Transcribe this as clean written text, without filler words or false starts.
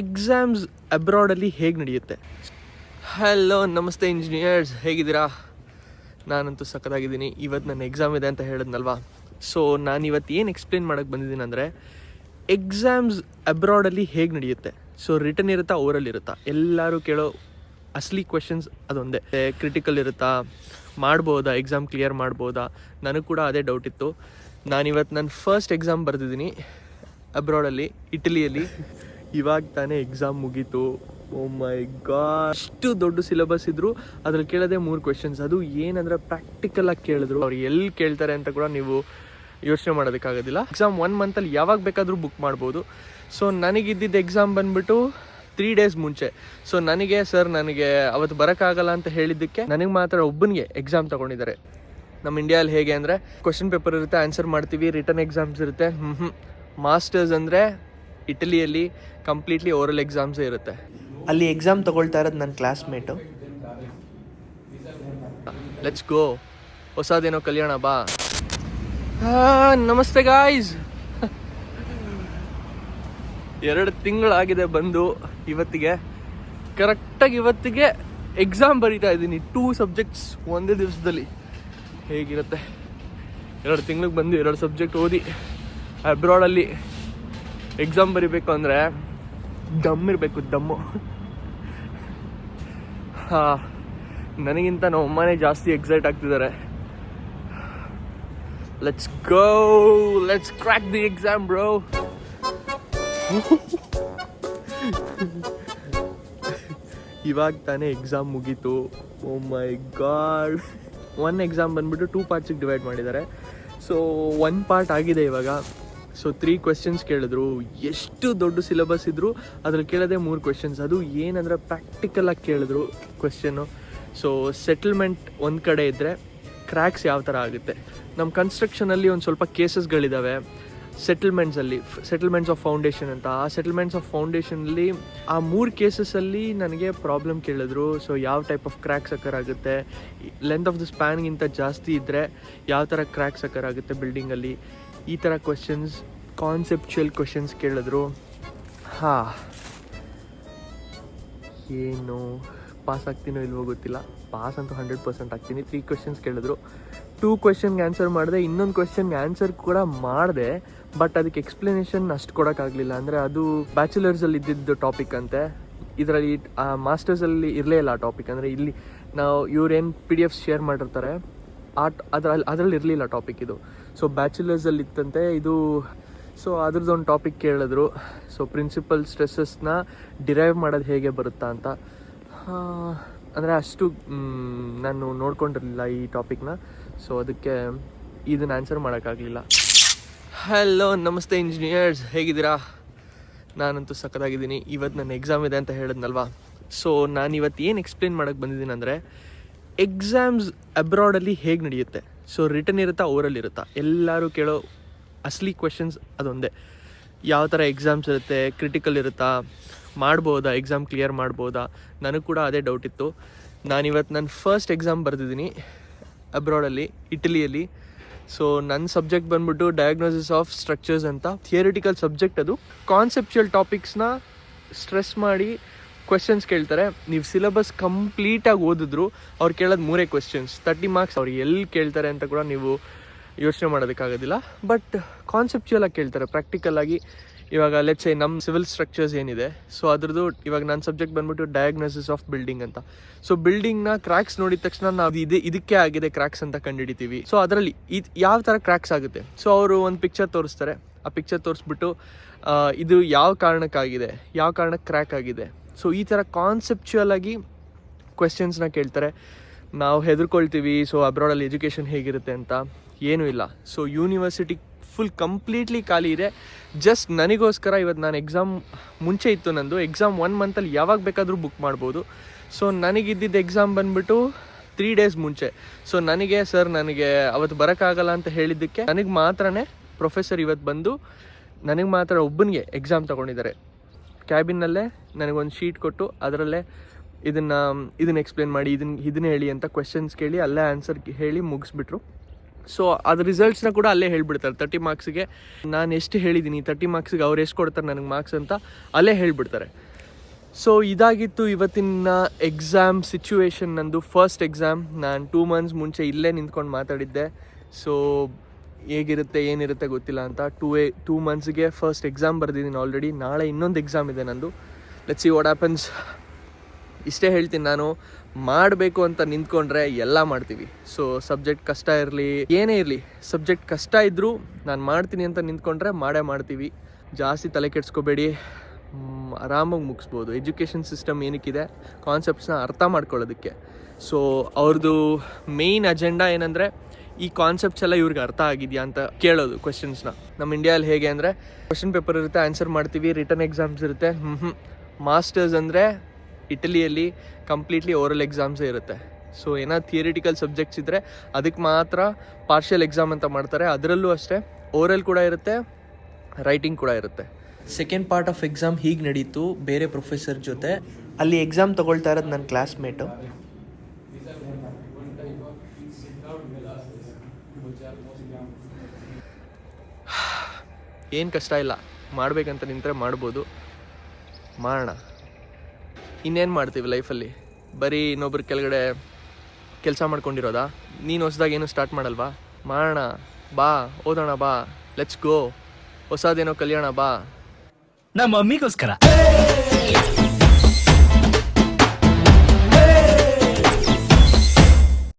Exams ಅಬ್ರಾಡಲ್ಲಿ ಹೇಗೆ ನಡೆಯುತ್ತೆ? Hello, ನಮಸ್ತೆ ಇಂಜಿನಿಯರ್ಸ್, ಹೇಗಿದ್ದೀರಾ? ನಾನಂತೂ ಸಖತ್ತಾಗಿದ್ದೀನಿ. ಇವತ್ತು ನನ್ನ ಎಕ್ಸಾಮ್ ಇದೆ ಅಂತ ಹೇಳಿದ್ನಲ್ವಾ. ಸೊ ನಾನು ಇವತ್ತು ಏನು ಎಕ್ಸ್ಪ್ಲೇನ್ ಮಾಡೋಕ್ಕೆ ಬಂದಿದ್ದೀನಿ ಅಂದರೆ, ಎಕ್ಸಾಮ್ಸ್ ಅಬ್ರಾಡಲ್ಲಿ ಹೇಗೆ ನಡೆಯುತ್ತೆ. ಸೊ ರಿಟರ್ನ್ ಇರುತ್ತಾ, ಓರಲ್ ಇರುತ್ತಾ? ಎಲ್ಲರೂ ಕೇಳೋ ಅಸಲಿ ಕ್ವೆಶನ್ಸ್ ಅದೊಂದೇ. ಕ್ರಿಟಿಕಲ್ ಇರುತ್ತಾ, ಮಾಡ್ಬೋದಾ, ಎಕ್ಸಾಮ್ ಕ್ಲಿಯರ್ ಮಾಡ್ಬೋದಾ? ನನಗೆ ಕೂಡ ಅದೇ ಡೌಟ್ ಇತ್ತು. ನಾನಿವತ್ತು ನನ್ನ ಫಸ್ಟ್ ಎಕ್ಸಾಮ್ ಬರೆದಿದ್ದೀನಿ ಅಬ್ರಾಡಲ್ಲಿ, ಇಟಲಿಯಲ್ಲಿ. ಇವಾಗ ತಾನೇ ಎಕ್ಸಾಮ್ ಮುಗೀತು. ಓ ಮೈ ಗಾಡ್, ಅಷ್ಟು ದೊಡ್ಡ ಸಿಲೆಬಸ್ ಇದ್ರು ಅದ್ರಲ್ಲಿ ಕೇಳೋದೇ 3 ಕ್ವೆಶನ್ಸ್. ಅದು ಏನಂದರೆ ಪ್ರಾಕ್ಟಿಕಲ್ ಆಗಿ ಕೇಳಿದ್ರು. ಅವ್ರು ಎಲ್ಲಿ ಕೇಳ್ತಾರೆ ಅಂತ ಕೂಡ ನೀವು ಯೋಚನೆ ಮಾಡೋದಕ್ಕಾಗೋದಿಲ್ಲ. ಎಕ್ಸಾಮ್ 1 ಮಂತಲ್ಲಿ ಯಾವಾಗ ಬೇಕಾದರೂ ಬುಕ್ ಮಾಡ್ಬೋದು. ಸೊ ನನಗಿದ್ದಿದ್ದು ಎಕ್ಸಾಮ್ ಬಂದುಬಿಟ್ಟು 3 ಡೇಸ್ ಮುಂಚೆ. ಸೊ ನನಗೆ ಅವತ್ತು ಬರೋಕ್ಕಾಗಲ್ಲ ಅಂತ ಹೇಳಿದ್ದಕ್ಕೆ ನನಗೆ ಮಾತ್ರ ಒಬ್ಬನಿಗೆ ಎಕ್ಸಾಮ್ ತೊಗೊಂಡಿದ್ದಾರೆ. ನಮ್ಮ ಇಂಡಿಯಾದಲ್ಲಿ ಹೇಗೆ ಅಂದರೆ ಕ್ವೆಶನ್ ಪೇಪರ್ ಇರುತ್ತೆ, ಆನ್ಸರ್ ಮಾಡ್ತೀವಿ, ರಿಟರ್ನ್ ಎಕ್ಸಾಮ್ಸ್ ಇರುತ್ತೆ. ಮಾಸ್ಟರ್ಸ್ ಅಂದರೆ ಇಟಲಿಯಲ್ಲಿ ಕಂಪ್ಲೀಟ್ಲಿ ಓರಲ್ ಎಕ್ಸಾಮ್ಸೇ ಇರುತ್ತೆ. ಅಲ್ಲಿ ಎಕ್ಸಾಮ್ ತೊಗೊಳ್ತಾ ಇರೋದು ನನ್ನ ಕ್ಲಾಸ್ಮೇಟು. ಲೆಟ್ಸ್ ಗೋ, ಹೊಸದೇನೋ ಕಲ್ಯಾಣ ಬಾ. ನಮಸ್ತೆ ಗಾಯ್ಸ್. 2 ತಿಂಗಳಾಗಿದೆ ಬಂದು ಇವತ್ತಿಗೆ. ಕರೆಕ್ಟಾಗಿ ಇವತ್ತಿಗೆ ಎಕ್ಸಾಮ್ ಬರೀತಾ ಇದ್ದೀನಿ. 2 ಸಬ್ಜೆಕ್ಟ್ಸ್ ಒಂದೇ ದಿವಸದಲ್ಲಿ. ಹೇಗಿರುತ್ತೆ 2 ತಿಂಗಳಿಗೆ ಬಂದು 2 ಸಬ್ಜೆಕ್ಟ್ ಓದಿ ಅಬ್ರಾಡಲ್ಲಿ ಎಕ್ಸಾಮ್ ಬರೀಬೇಕು ಅಂದರೆ ದಮ್ಮಿರಬೇಕು, ದಮ್ಮು. ನನಗಿಂತ ನಮ್ಮ ಅಮ್ಮನೇ ಜಾಸ್ತಿ ಎಕ್ಸೈಟ್ ಆಗ್ತಿದ್ದಾರೆ. Let's go, let's crack the exam bro. ಇವಾಗ ತಾನೇ ಎಕ್ಸಾಮ್ ಮುಗೀತು. ಓ ಮೈ ಗಾಡ್. 1 ಎಕ್ಸಾಮ್ ಬಂದುಬಿಟ್ಟು 2 ಪಾರ್ಟ್ಸಿಗೆ ಡಿವೈಡ್ ಮಾಡಿದ್ದಾರೆ. ಸೊ 1 ಪಾರ್ಟ್ ಆಗಿದೆ ಇವಾಗ. ಸೊ 3 ಕ್ವೆಶನ್ಸ್ ಕೇಳಿದ್ರು. ಎಷ್ಟು ದೊಡ್ಡ ಸಿಲೆಬಸ್ ಇದ್ರು ಅದ್ರಲ್ಲಿ ಕೇಳೋದೇ 3 ಕ್ವೆಶನ್ಸ್. ಅದು ಏನಂದರೆ ಪ್ರಾಕ್ಟಿಕಲ್ ಆಗಿ ಕೇಳಿದ್ರು ಕ್ವೆಶನ್ನು. ಸೊ ಸೆಟಲ್ಮೆಂಟ್ ಒಂದು ಕಡೆ ಇದ್ದರೆ ಕ್ರ್ಯಾಕ್ಸ್ ಯಾವ ಥರ ಆಗುತ್ತೆ. ನಮ್ಮ ಕನ್ಸ್ಟ್ರಕ್ಷನಲ್ಲಿ ಒಂದು ಸ್ವಲ್ಪ ಕೇಸಸ್ಗಳಿದ್ದಾವೆ. ಸೆಟಲ್ಮೆಂಟ್ಸ್ ಆಫ್ ಫೌಂಡೇಶನ್ ಅಂತ. ಆ ಸೆಟಲ್ಮೆಂಟ್ಸ್ ಆಫ್ ಫೌಂಡೇಶನಲ್ಲಿ ಆ 3 ಕೇಸಸಲ್ಲಿ ನನಗೆ ಪ್ರಾಬ್ಲಮ್ ಕೇಳಿದ್ರು. ಸೊ ಯಾವ ಟೈಪ್ ಆಫ್ ಕ್ರ್ಯಾಕ್ಸ್ ಅಕರ್ ಆಗುತ್ತೆ, ಲೆಂತ್ ಆಫ್ ದ ಸ್ಪ್ಯಾನ್ಗಿಂತ ಜಾಸ್ತಿ ಇದ್ದರೆ ಯಾವ ಥರ ಕ್ರ್ಯಾಕ್ಸ್ ಅಕರ್ ಆಗುತ್ತೆ ಬಿಲ್ಡಿಂಗಲ್ಲಿ, ಈ ಥರ ಕ್ವೆಶನ್ಸ್, ಕಾನ್ಸೆಪ್ಚುಯಲ್ ಕ್ವೆಶನ್ಸ್ ಕೇಳಿದ್ರು. ಏನು ಪಾಸ್ ಆಗ್ತೀನೋ ಇಲ್ವೋ ಗೊತ್ತಿಲ್ಲ. ಪಾಸ್ ಅಂತೂ 100% ಆಗ್ತೀನಿ. 3 ಕ್ವೆಶನ್ಸ್ ಕೇಳಿದ್ರು. 2 ಕ್ವೆಶನ್ಗೆ ಆನ್ಸರ್ ಮಾಡಿದೆ, ಇನ್ನೊಂದು ಕ್ವೆಶನ್ಗೆ ಆನ್ಸರ್ ಕೂಡ ಮಾಡಿದೆ. ಬಟ್ ಅದಕ್ಕೆ ಎಕ್ಸ್ಪ್ಲನೇಷನ್ ಅಷ್ಟು ಕೊಡೋಕ್ಕಾಗಲಿಲ್ಲ. ಅಂದರೆ ಅದು ಬ್ಯಾಚುಲರ್ಸಲ್ಲಿ ಇದ್ದಿದ್ದು ಟಾಪಿಕ್ ಅಂತೆ. ಇದರಲ್ಲಿ ಮಾಸ್ಟರ್ಸಲ್ಲಿ ಇರಲೇ ಇಲ್ಲ ಆ ಟಾಪಿಕ್. ಅಂದರೆ ಇಲ್ಲಿ ಇವ್ರೇನು PDF ಶೇರ್ ಮಾಡಿರ್ತಾರೆ ಅದರಲ್ಲಿ ಇರಲಿಲ್ಲ ಟಾಪಿಕ್ ಇದು. ಸೊ ಬ್ಯಾಚುಲರ್ಸಲ್ಲಿ ಇತ್ತಂತೆ ಇದು. ಸೊ ಅದ್ರದ್ದೊಂದು ಟಾಪಿಕ್ ಕೇಳಿದ್ರು. ಸೊ ಪ್ರಿನ್ಸಿಪಲ್ ಸ್ಟ್ರೆಸ್ಸಸ್ನ ಡಿರೈವ್ ಮಾಡೋದು ಹೇಗೆ ಬರುತ್ತಾ ಅಂತ. ಅಂದರೆ ಅಷ್ಟು ನಾನು ನೋಡ್ಕೊಂಡಿರಲಿಲ್ಲ ಈ ಟಾಪಿಕ್ನ. ಸೊ ಅದಕ್ಕೆ ಇದನ್ನು ಆನ್ಸರ್ ಮಾಡೋಕ್ಕಾಗಲಿಲ್ಲ. ಹಲೋ, ನಮಸ್ತೆ ಇಂಜಿನಿಯರ್ಸ್, ಹೇಗಿದ್ದೀರಾ? ನಾನಂತೂ ಸಖತ್ತಾಗಿದ್ದೀನಿ. ಇವತ್ತು ನನ್ನ ಎಕ್ಸಾಮ್ ಇದೆ ಅಂತ ಹೇಳಿದ್ನಲ್ವಾ. ಸೊ ನಾನು ಇವತ್ತು ಏನು ಎಕ್ಸ್ಪ್ಲೇನ್ ಮಾಡೋಕ್ಕೆ ಬಂದಿದ್ದೀನಿ ಅಂದರೆ, ಎಕ್ಸಾಮ್ಸ್ ಅಬ್ರಾಡಲ್ಲಿ ಹೇಗೆ ನಡೆಯುತ್ತೆ. ಸೊ ರಿಟರ್ನ್ ಇರುತ್ತಾ, ಓರಲ್ ಇರುತ್ತಾ? ಎಲ್ಲರೂ ಕೇಳೋ ಅಸಲಿ ಕ್ವೆಶನ್ಸ್ ಅದೊಂದೇ. ಯಾವ ಥರ ಎಕ್ಸಾಮ್ಸ್ ಇರುತ್ತೆ, ಕ್ರಿಟಿಕಲ್ ಇರುತ್ತಾ, ಮಾಡ್ಬೋದಾ, ಎಕ್ಸಾಮ್ ಕ್ಲಿಯರ್ ಮಾಡ್ಬೋದಾ? ನನಗೆ ಕೂಡ ಅದೇ ಡೌಟ್ ಇತ್ತು. ನಾನಿವತ್ತು ನನ್ನ ಫಸ್ಟ್ ಎಕ್ಸಾಮ್ ಬರೆದಿದ್ದೀನಿ ಅಬ್ರಾಡಲ್ಲಿ, ಇಟಲಿಯಲ್ಲಿ. ಸೊ ನನ್ನ ಸಬ್ಜೆಕ್ಟ್ ಬಂದ್ಬಿಟ್ಟು ಡಯಾಗ್ನೋಸಿಸ್ ಆಫ್ ಸ್ಟ್ರಕ್ಚರ್ಸ್ ಅಂತ. ಥಿಯರಿಟಿಕಲ್ ಸಬ್ಜೆಕ್ಟ್ ಅದು. ಕಾನ್ಸೆಪ್ಚುಯಲ್ ಟಾಪಿಕ್ಸ್ನ ಸ್ಟ್ರೆಸ್ ಮಾಡಿ ಕ್ವೆಶನ್ಸ್ ಕೇಳ್ತಾರೆ. ನೀವು ಸಿಲೆಬಸ್ ಕಂಪ್ಲೀಟಾಗಿ ಓದಿದ್ರು ಅವ್ರು ಕೇಳೋದು 3 ಕ್ವೆಶನ್ಸ್, 30 ಮಾರ್ಕ್ಸ್. ಅವ್ರು ಎಲ್ಲಿ ಕೇಳ್ತಾರೆ ಅಂತ ಕೂಡ ನೀವು ಯೋಚನೆ ಮಾಡೋದಕ್ಕಾಗೋದಿಲ್ಲ. ಬಟ್ ಕಾನ್ಸೆಪ್ಚುಯಲ್ ಆಗಿ ಕೇಳ್ತಾರೆ, ಪ್ರಾಕ್ಟಿಕಲ್ ಆಗಿ. ಇವಾಗ ಲೆಟ್ಸ್ ಸೇ ನಮ್ಮ ಸಿವಿಲ್ ಸ್ಟ್ರಕ್ಚರ್ಸ್ ಏನಿದೆ, ಸೊ ಅದ್ರದ್ದು ಇವಾಗ ನನ್ನ ಸಬ್ಜೆಕ್ಟ್ ಬಂದ್ಬಿಟ್ಟು ಡಯಾಗ್ನೋಸಿಸ್ ಆಫ್ ಬಿಲ್ಡಿಂಗ್ ಅಂತ. ಸೊ ಬಿಲ್ಡಿಂಗ್ನ ಕ್ರ್ಯಾಕ್ಸ್ ನೋಡಿದ ತಕ್ಷಣ ನಾವು ಇದಕ್ಕೆ ಆಗಿದೆ ಕ್ರ್ಯಾಕ್ಸ್ ಅಂತ ಕಂಡುಹಿಡಿತೀವಿ. ಸೊ ಅದರಲ್ಲಿ ಯಾವ ಥರ ಕ್ರ್ಯಾಕ್ಸ್ ಆಗುತ್ತೆ. ಸೊ ಅವರು ಒಂದು ಪಿಕ್ಚರ್ ತೋರಿಸ್ತಾರೆ. ಆ ಪಿಕ್ಚರ್ ತೋರಿಸ್ಬಿಟ್ಟು ಇದು ಯಾವ ಕಾರಣಕ್ಕಾಗಿದೆ, ಯಾವ ಕಾರಣಕ್ಕೆ ಕ್ರ್ಯಾಕ್ ಆಗಿದೆ. ಸೊ ಈ ಥರ ಕಾನ್ಸೆಪ್ಚುಯಲ್ ಆಗಿ ಕ್ವೆಶನ್ಸ್ನ ಕೇಳ್ತಾರೆ. ನಾವು ಹೆದರ್ಕೊಳ್ತೀವಿ. ಸೊ ಅಬ್ರಾಡಲ್ಲಿ ಎಜುಕೇಷನ್ ಹೇಗಿರುತ್ತೆ ಅಂತ. ಏನೂ ಇಲ್ಲ. ಸೊ ಯೂನಿವರ್ಸಿಟಿ ಫುಲ್ ಕಂಪ್ಲೀಟ್ಲಿ ಖಾಲಿ ಇದೆ. ಜಸ್ಟ್ ನನಗೋಸ್ಕರ ಇವತ್ತು ನಾನು ಎಕ್ಸಾಮ್ ಮುಂಚೆ ಇತ್ತು ನಂದು. ಎಕ್ಸಾಮ್ 1 ಮಂತಲ್ಲಿ ಯಾವಾಗ ಬೇಕಾದರೂ ಬುಕ್ ಮಾಡ್ಬೋದು. ಸೊ ನನಗಿದ್ದಿದ್ದು ಎಕ್ಸಾಮ್ ಬಂದುಬಿಟ್ಟು 3 ಡೇಸ್ ಮುಂಚೆ. ಸೊ ನನಗೆ ಅವತ್ತು ಬರೋಕ್ಕಾಗಲ್ಲ ಅಂತ ಹೇಳಿದ್ದಕ್ಕೆ ನನಗೆ ಮಾತ್ರನೇ ಪ್ರೊಫೆಸರ್ ಇವತ್ತು ಬಂದು ನನಗೆ ಮಾತ್ರ ಒಬ್ಬನಿಗೆ ಎಕ್ಸಾಮ್ ತೊಗೊಂಡಿದ್ದಾರೆ. ಕ್ಯಾಬಿನಲ್ಲೇ ನನಗೊಂದು ಶೀಟ್ ಕೊಟ್ಟು ಅದರಲ್ಲೇ ಇದನ್ನು ಎಕ್ಸ್ಪ್ಲೇನ್ ಮಾಡಿ, ಇದನ್ನು ಹೇಳಿ ಅಂತ ಕ್ವೆಶನ್ಸ್ ಕೇಳಿ ಅಲ್ಲೇ ಆನ್ಸರ್ ಹೇಳಿ ಮುಗಿಸ್ಬಿಟ್ರು. ಸೊ ಅದು ರಿಸಲ್ಟ್ಸ್ನ ಕೂಡ ಅಲ್ಲೇ ಹೇಳ್ಬಿಡ್ತಾರೆ 30 ಮಾರ್ಕ್ಸಿಗೆ. ನಾನು ಎಷ್ಟು ಹೇಳಿದ್ದೀನಿ 30 ಮಾರ್ಕ್ಸಿಗೆ ಅವ್ರು ಎಷ್ಟು ಕೊಡ್ತಾರೆ ನನಗೆ ಮಾರ್ಕ್ಸ್ ಅಂತ ಅಲ್ಲೇ ಹೇಳ್ಬಿಡ್ತಾರೆ. ಸೊ ಇದಾಗಿತ್ತು ಇವತ್ತಿನ ಎಕ್ಸಾಮ್ ಸಿಚುವೇಶನ್. ನಂದು ಫಸ್ಟ್ ಎಕ್ಸಾಮ್. ನಾನು 2 ಮಂತ್ಸ್ ಮುಂಚೆ ಇಲ್ಲೇ ನಿಂತ್ಕೊಂಡು ಮಾತಾಡಿದ್ದೆ. ಸೊ ಹೇಗಿರುತ್ತೆ ಏನಿರುತ್ತೆ ಗೊತ್ತಿಲ್ಲ ಅಂತ. 2 ಮಂತ್ಸ್ಗೆ ಫಸ್ಟ್ ಎಕ್ಸಾಮ್ ಬರೆದಿದ್ದೀನಿ ಆಲ್ರೆಡಿ. ನಾಳೆ ಇನ್ನೊಂದು ಎಕ್ಸಾಮ್ ಇದೆ ನಂದು. Let's see what happens. ಇಷ್ಟೇ ಹೇಳ್ತೀನಿ, ನಾನು ಮಾಡಬೇಕು ಅಂತ ನಿಂತ್ಕೊಂಡ್ರೆ ಎಲ್ಲ ಮಾಡ್ತೀವಿ. ಸೊ ಸಬ್ಜೆಕ್ಟ್ ಕಷ್ಟ ಇರಲಿ ಏನೇ ಇರಲಿ, ಸಬ್ಜೆಕ್ಟ್ ಕಷ್ಟ ಇದ್ದರೂ ನಾನು ಮಾಡ್ತೀನಿ ಅಂತ ನಿಂತ್ಕೊಂಡ್ರೆ ಮಾಡೇ ಮಾಡ್ತೀವಿ. ಜಾಸ್ತಿ ತಲೆ ಕೆಡ್ಸ್ಕೋಬೇಡಿ, ಆರಾಮಾಗಿ ಮುಗಿಸ್ಬೋದು. ಎಜುಕೇಷನ್ ಸಿಸ್ಟಮ್ ಏನಕ್ಕಿದೆ, ಕಾನ್ಸೆಪ್ಟ್ಸ್ನ ಅರ್ಥ ಮಾಡ್ಕೊಳ್ಳೋದಕ್ಕೆ. ಸೊ ಅವ್ರದ್ದು ಮೇಯ್ನ್ ಅಜೆಂಡಾ ಏನಂದರೆ ಈ ಕಾನ್ಸೆಪ್ಟ್ಸ್ ಎಲ್ಲ ಇವ್ರಿಗೆ ಅರ್ಥ ಆಗಿದೆಯಾ ಅಂತ ಕೇಳೋದು ಕ್ವೆಶನ್ಸ್ನ. ನಮ್ಮ ಇಂಡಿಯಾದಲ್ಲಿ ಹೇಗೆ ಅಂದರೆ ಕ್ವೆಶನ್ ಪೇಪರ್ ಇರುತ್ತೆ, ಆನ್ಸರ್ ಮಾಡ್ತೀವಿ, ರಿಟರ್ನ್ ಎಕ್ಸಾಮ್ಸ್ ಇರುತ್ತೆ. ಮಾಸ್ಟರ್ಸ್ ಅಂದರೆ ಇಟಲಿಯಲ್ಲಿ ಕಂಪ್ಲೀಟ್ಲಿ ಓರಲ್ ಎಕ್ಸಾಮ್ಸೇ ಇರುತ್ತೆ. ಸೊ ಏನಾದ್ರು ಥಿಯರಿಟಿಕಲ್ ಸಬ್ಜೆಕ್ಟ್ಸ್ ಇದ್ದರೆ ಅದಕ್ಕೆ ಮಾತ್ರ ಪಾರ್ಷಿಯಲ್ ಎಕ್ಸಾಮ್ ಅಂತ ಮಾಡ್ತಾರೆ. ಅದರಲ್ಲೂ ಅಷ್ಟೇ ಓರಲ್ ಕೂಡ ಇರುತ್ತೆ, ರೈಟಿಂಗ್ ಕೂಡ ಇರುತ್ತೆ. ಸೆಕೆಂಡ್ ಪಾರ್ಟ್ ಆಫ್ ಎಕ್ಸಾಮ್ ಹೀಗೆ ನಡೀತು ಬೇರೆ ಪ್ರೊಫೆಸರ್ ಜೊತೆ. ಅಲ್ಲಿ ಎಕ್ಸಾಮ್ ತೊಗೊಳ್ತಾ ಇರೋದು ನನ್ನ ಕ್ಲಾಸ್ಮೇಟು. ಏನು ಕಷ್ಟ ಇಲ್ಲ, ಮಾಡಬೇಕಂತ ನಿಂತರೆ ಮಾಡ್ಬೋದು, ಮಾಡೋಣ. ಇನ್ನೇನು ಮಾಡ್ತೀವಿ ಲೈಫಲ್ಲಿ, ಬರೀ ಇನ್ನೊಬ್ರ ಕೆಳಗಡೆ ಕೆಲಸ ಮಾಡ್ಕೊಂಡಿರೋದಾ? ನೀನು ಹೊಸ್ದಾಗಿ ಏನು ಸ್ಟಾರ್ಟ್ ಮಾಡಲ್ವಾ? ಮಾಡೋಣ ಬಾ, ಓದೋಣ ಬಾ, ಲೆಟ್ಸ್ ಗೋ, ಹೊಸದೇನೋ ಕಲಿಯೋಣ ಬಾ. ನಮ್ಮ ಮಮ್ಮಿಗೋಸ್ಕರ